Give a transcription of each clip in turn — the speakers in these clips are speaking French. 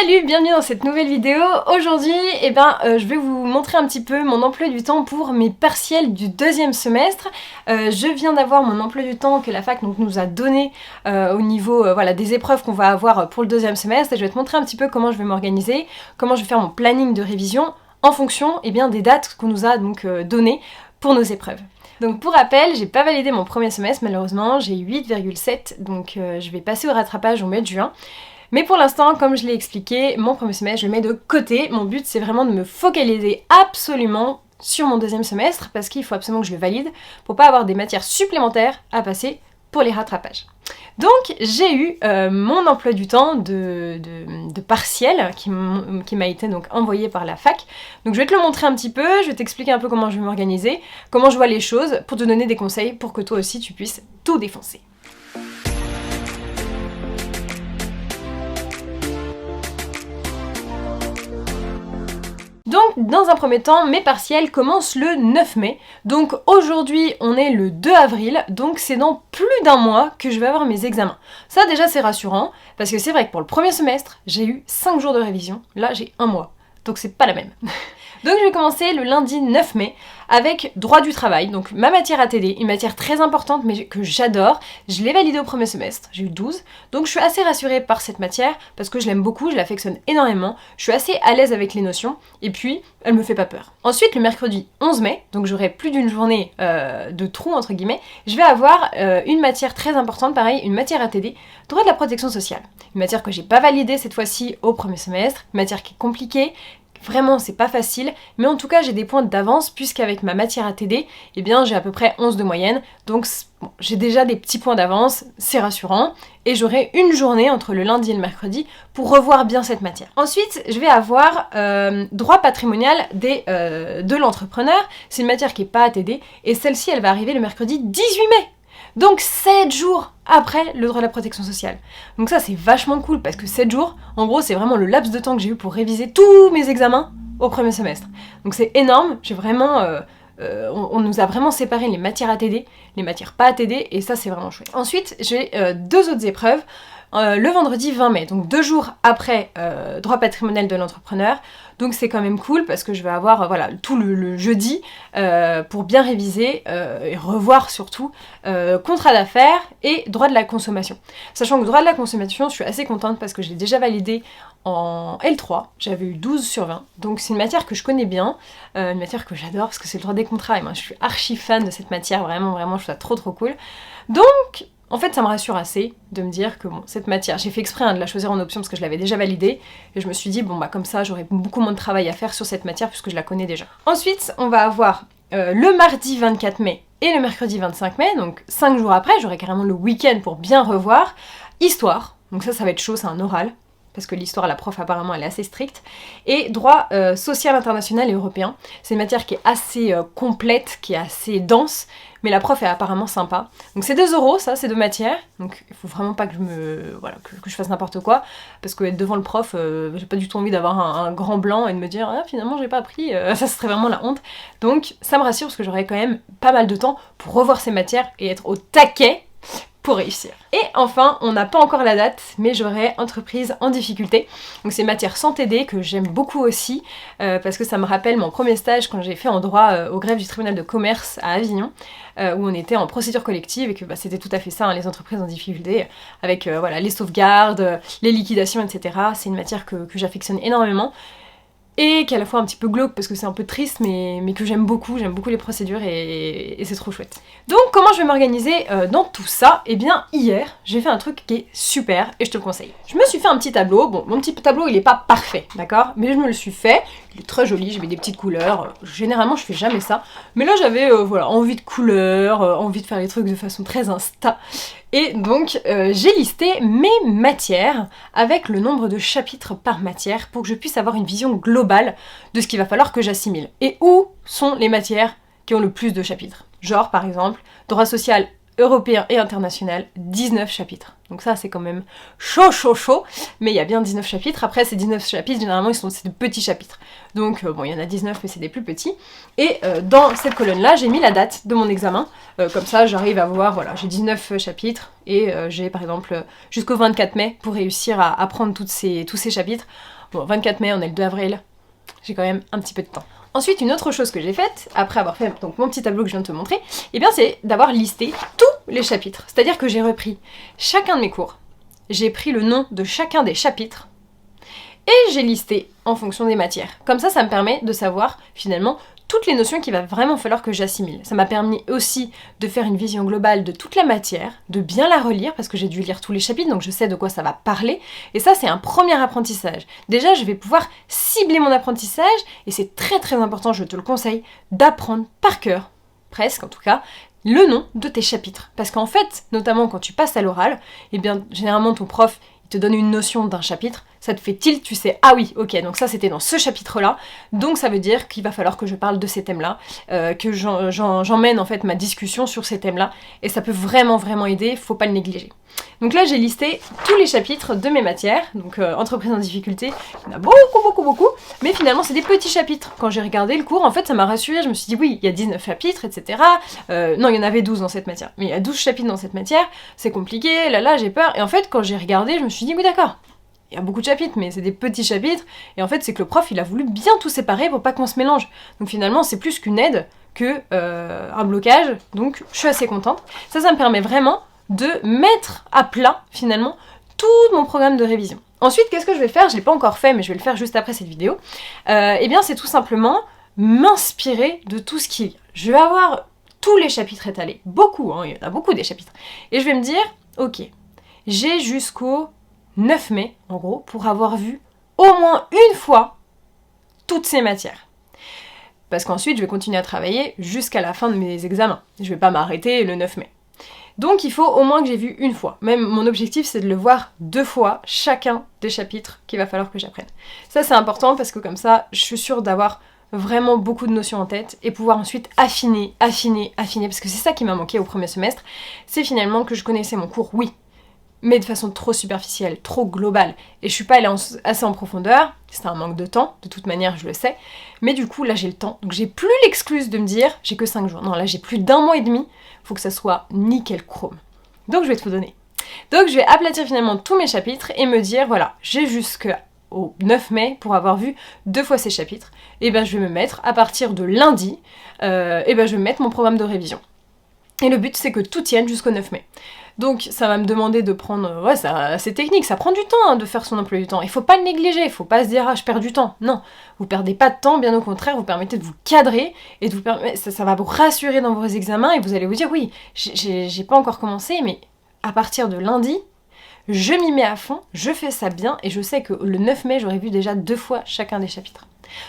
Salut, bienvenue dans cette nouvelle vidéo. Aujourd'hui, je vais vous montrer un petit peu mon emploi du temps pour mes partiels du deuxième semestre. Je viens d'avoir mon emploi du temps que la fac nous a donné au niveau des épreuves qu'on va avoir pour le deuxième semestre et je vais te montrer un petit peu comment je vais m'organiser, comment je vais faire mon planning de révision en fonction des dates qu'on nous a données pour nos épreuves. Donc pour rappel, j'ai pas validé mon premier semestre malheureusement, j'ai 8,7 donc je vais passer au rattrapage au mois de juin. Mais pour l'instant, comme je l'ai expliqué, mon premier semestre, je le mets de côté. Mon but, c'est vraiment de me focaliser absolument sur mon deuxième semestre parce qu'il faut absolument que je le valide pour pas avoir des matières supplémentaires à passer pour les rattrapages. Donc j'ai eu mon emploi du temps de partiel qui m'a été envoyé par la fac. Donc je vais te le montrer un petit peu, je vais t'expliquer un peu comment je vais m'organiser, comment je vois les choses, pour te donner des conseils pour que toi aussi tu puisses tout défoncer. Donc dans un premier temps, mes partiels commencent le 9 mai. Donc aujourd'hui on est le 2 avril, donc c'est dans plus d'un mois que je vais avoir mes examens. Ça déjà c'est rassurant, parce que c'est vrai que pour le premier semestre, j'ai eu 5 jours de révision, là j'ai un mois, donc c'est pas la même. Donc je vais commencer le lundi 9 mai avec droit du travail, donc ma matière ATD, une matière très importante mais que j'adore. Je l'ai validée au premier semestre, j'ai eu 12, donc je suis assez rassurée par cette matière parce que je l'aime beaucoup, je l'affectionne énormément, je suis assez à l'aise avec les notions et puis elle me fait pas peur. Ensuite le mercredi 11 mai, donc j'aurai plus d'une journée de trou entre guillemets, je vais avoir une matière très importante, pareil, une matière ATD, droit de la protection sociale. Une matière que j'ai pas validée cette fois-ci au premier semestre, une matière qui est compliquée. Vraiment, c'est pas facile, mais en tout cas, j'ai des points d'avance puisqu'avec ma matière ATD, j'ai à peu près 11 de moyenne, donc bon, j'ai déjà des petits points d'avance, c'est rassurant, et j'aurai une journée entre le lundi et le mercredi pour revoir bien cette matière. Ensuite, je vais avoir droit patrimonial de l'entrepreneur, c'est une matière qui est pas ATD, et celle-ci, elle va arriver le mercredi 18 mai. Donc 7 jours après le droit de la protection sociale. Donc ça c'est vachement cool parce que 7 jours, en gros c'est vraiment le laps de temps que j'ai eu pour réviser tous mes examens au premier semestre. Donc c'est énorme, j'ai vraiment... on nous a vraiment séparé les matières ATD, les matières pas ATD et ça c'est vraiment chouette. Ensuite j'ai deux autres épreuves. Le vendredi 20 mai, donc 2 jours après droit patrimonial de l'entrepreneur. Donc c'est quand même cool parce que je vais avoir tout le jeudi pour bien réviser et revoir surtout contrat d'affaires et droit de la consommation. Sachant que droit de la consommation, je suis assez contente parce que je l'ai déjà validé en L3, j'avais eu 12 sur 20, donc c'est une matière que je connais bien, une matière que j'adore parce que c'est le droit des contrats et moi je suis archi fan de cette matière, vraiment je trouve ça trop cool. Donc en fait, ça me rassure assez de me dire que bon, cette matière, j'ai fait exprès de la choisir en option parce que je l'avais déjà validée, et je me suis dit, comme ça, j'aurai beaucoup moins de travail à faire sur cette matière puisque je la connais déjà. Ensuite, on va avoir le mardi 24 mai et le mercredi 25 mai, donc 5 jours après, j'aurai carrément le week-end pour bien revoir. Histoire, donc ça va être chaud, c'est un oral, parce que l'histoire, la prof apparemment elle est assez stricte, et droit social international et européen. C'est une matière qui est assez complète, qui est assez dense, mais la prof est apparemment sympa. Donc c'est 2 euros ça, ces deux matières, donc il faut vraiment pas que que je fasse n'importe quoi, parce que être devant le prof, j'ai pas du tout envie d'avoir un grand blanc et de me dire ah finalement j'ai pas appris, ça serait vraiment la honte. Donc ça me rassure parce que j'aurai quand même pas mal de temps pour revoir ces matières et être au taquet pour réussir. Et enfin, on n'a pas encore la date, mais j'aurai entreprise en difficulté. Donc c'est matière sans TD que j'aime beaucoup aussi, parce que ça me rappelle mon premier stage quand j'ai fait en droit au greffe du tribunal de commerce à Avignon, où on était en procédure collective et que c'était tout à fait ça, les entreprises en difficulté, avec les sauvegardes, les liquidations, etc. C'est une matière que j'affectionne énormément. Et qui est à la fois un petit peu glauque parce que c'est un peu triste mais que j'aime beaucoup les procédures et c'est trop chouette. Donc comment je vais m'organiser dans tout ça? Eh bien hier j'ai fait un truc qui est super et je te le conseille. Je me suis fait un petit tableau, bon mon petit tableau il est pas parfait d'accord, mais je me le suis fait, il est très joli, j'avais des petites couleurs, généralement je fais jamais ça, mais là j'avais envie de couleurs, envie de faire les trucs de façon très insta. Et donc j'ai listé mes matières avec le nombre de chapitres par matière pour que je puisse avoir une vision globale de ce qu'il va falloir que j'assimile. Et où sont les matières qui ont le plus de chapitres? Genre par exemple, droit social européen et international, 19 chapitres. Donc ça c'est quand même chaud chaud chaud, mais il y a bien 19 chapitres. Après ces 19 chapitres, généralement c'est de petits chapitres. Donc bon, il y en a 19 mais c'est des plus petits. Et dans cette colonne-là, j'ai mis la date de mon examen. Comme ça j'arrive à voir, voilà, j'ai 19 chapitres et j'ai par exemple jusqu'au 24 mai pour réussir à apprendre tous ces chapitres. Bon, 24 mai, on est le 2 avril, j'ai quand même un petit peu de temps. Ensuite, une autre chose que j'ai faite, après avoir fait donc, mon petit tableau que je viens de te montrer, eh bien c'est d'avoir listé tous les chapitres. C'est-à-dire que j'ai repris chacun de mes cours, j'ai pris le nom de chacun des chapitres, et j'ai listé en fonction des matières. Comme ça me permet de savoir, finalement, toutes les notions qu'il va vraiment falloir que j'assimile. Ça m'a permis aussi de faire une vision globale de toute la matière, de bien la relire, parce que j'ai dû lire tous les chapitres, donc je sais de quoi ça va parler. Et ça, c'est un premier apprentissage. Déjà, je vais pouvoir cibler mon apprentissage, et c'est très très important, je te le conseille, d'apprendre par cœur, presque en tout cas, le nom de tes chapitres. Parce qu'en fait, notamment quand tu passes à l'oral, eh bien, généralement ton prof, il te donne une notion d'un chapitre, ça te fait tilt, tu sais, ah oui, ok, donc ça c'était dans ce chapitre-là, donc ça veut dire qu'il va falloir que je parle de ces thèmes-là, que j'emmène en fait ma discussion sur ces thèmes-là, et ça peut vraiment vraiment aider, faut pas le négliger. Donc là j'ai listé tous les chapitres de mes matières, donc entreprise en difficulté, il y en a beaucoup, mais finalement c'est des petits chapitres. Quand j'ai regardé le cours, en fait ça m'a rassurée, je me suis dit oui, il y a 19 chapitres, etc. Non, il y en avait 12 dans cette matière, mais il y a 12 chapitres dans cette matière, c'est compliqué, là j'ai peur, et en fait quand j'ai regardé, je me suis dit oui d'accord, il y a beaucoup de chapitres, mais c'est des petits chapitres, et en fait c'est que le prof il a voulu bien tout séparer pour pas qu'on se mélange. Donc finalement c'est plus qu'une aide que un blocage, donc je suis assez contente. Ça me permet vraiment de mettre à plat finalement tout mon programme de révision. Ensuite qu'est-ce que je vais faire? Je l'ai pas encore fait mais je vais le faire juste après cette vidéo. Eh bien c'est tout simplement m'inspirer de tout ce qu'il y a. Je vais avoir tous les chapitres étalés, beaucoup, hein, il y en a beaucoup des chapitres, et je vais me dire ok, j'ai jusqu'au 9 mai, en gros, pour avoir vu au moins une fois toutes ces matières. Parce qu'ensuite, je vais continuer à travailler jusqu'à la fin de mes examens. Je vais pas m'arrêter le 9 mai. Donc il faut au moins que j'ai vu une fois. Même mon objectif, c'est de le voir 2 fois chacun des chapitres qu'il va falloir que j'apprenne. Ça, c'est important parce que comme ça, je suis sûre d'avoir vraiment beaucoup de notions en tête et pouvoir ensuite affiner, parce que c'est ça qui m'a manqué au premier semestre. C'est finalement que je connaissais mon cours, oui, mais de façon trop superficielle, trop globale. Et je suis pas allée assez en profondeur, c'était un manque de temps, de toute manière je le sais, mais du coup là j'ai le temps, donc j'ai plus l'excuse de me dire j'ai que 5 jours, non là j'ai plus d'1 mois et demi, faut que ça soit nickel chrome. Donc je vais te donner. Donc je vais aplatir finalement tous mes chapitres et me dire voilà, j'ai jusqu'au 9 mai pour avoir vu 2 fois ces chapitres, et ben je vais me mettre à partir de lundi, et ben je vais mettre mon programme de révision. Et le but c'est que tout tienne jusqu'au 9 mai. Donc ça va me demander de prendre... Ouais, c'est technique, ça prend du temps hein, de faire son emploi du temps. Il faut pas le négliger, il faut pas se dire « Ah, je perds du temps ». Non, vous perdez pas de temps, bien au contraire, vous permettez de vous cadrer et de vous ça va vous rassurer dans vos examens et vous allez vous dire « Oui, j'ai pas encore commencé, mais à partir de lundi, je m'y mets à fond, je fais ça bien et je sais que le 9 mai, j'aurai vu déjà 2 fois chacun des chapitres ».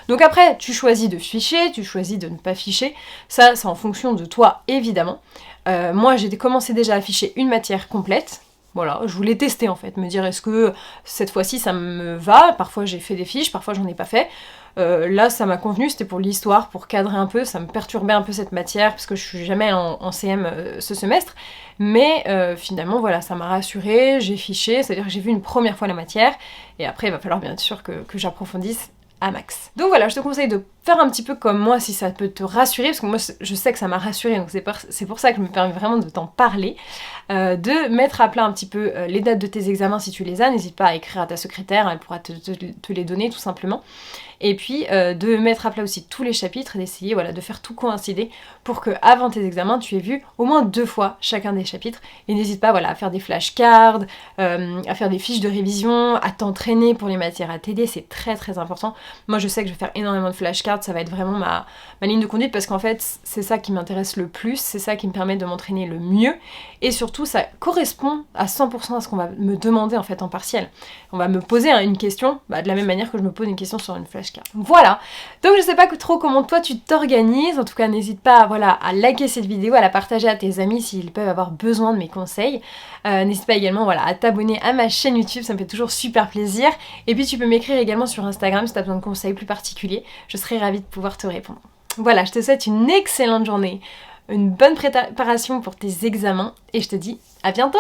Donc après, tu choisis de ficher, tu choisis de ne pas ficher, ça c'est en fonction de toi évidemment. Moi j'ai commencé déjà à ficher une matière complète, voilà, je voulais tester en fait, me dire est-ce que cette fois-ci ça me va, parfois j'ai fait des fiches, parfois j'en ai pas fait. Là ça m'a convenu, c'était pour l'histoire, pour cadrer un peu, ça me perturbait un peu cette matière parce que je suis jamais en CM ce semestre, mais finalement voilà, ça m'a rassurée, j'ai fiché, c'est-à-dire que j'ai vu une première fois la matière, et après il va falloir bien sûr que j'approfondisse à max. Donc voilà, je te conseille de faire un petit peu comme moi si ça peut te rassurer, parce que moi je sais que ça m'a rassurée, donc c'est pour ça que je me permets vraiment de t'en parler, de mettre à plat un petit peu les dates de tes examens si tu les as, n'hésite pas à écrire à ta secrétaire, elle pourra te les donner tout simplement, et puis de mettre à plat aussi tous les chapitres et d'essayer voilà, de faire tout coïncider pour que avant tes examens tu aies vu au moins 2 fois chacun des chapitres, et n'hésite pas voilà, à faire des flashcards, à faire des fiches de révision, à t'entraîner pour les matières à TD, c'est très très important. Moi je sais que je vais faire énormément de flashcards, ça va être vraiment ma ligne de conduite parce qu'en fait c'est ça qui m'intéresse le plus, c'est ça qui me permet de m'entraîner le mieux, et surtout ça correspond à 100% à ce qu'on va me demander en fait en partiel. On va me poser une question, de la même manière que je me pose une question sur une flashcard. Voilà, donc je sais pas trop comment toi tu t'organises, en tout cas n'hésite pas voilà, à liker cette vidéo, à la partager à tes amis s'ils peuvent avoir besoin de mes conseils. N'hésite pas également voilà, à t'abonner à ma chaîne YouTube, ça me fait toujours super plaisir. Et puis tu peux m'écrire également sur Instagram si tu as besoin de conseils plus particuliers, je serai ravie de pouvoir te répondre. Voilà, je te souhaite une excellente journée, une bonne préparation pour tes examens et je te dis à bientôt!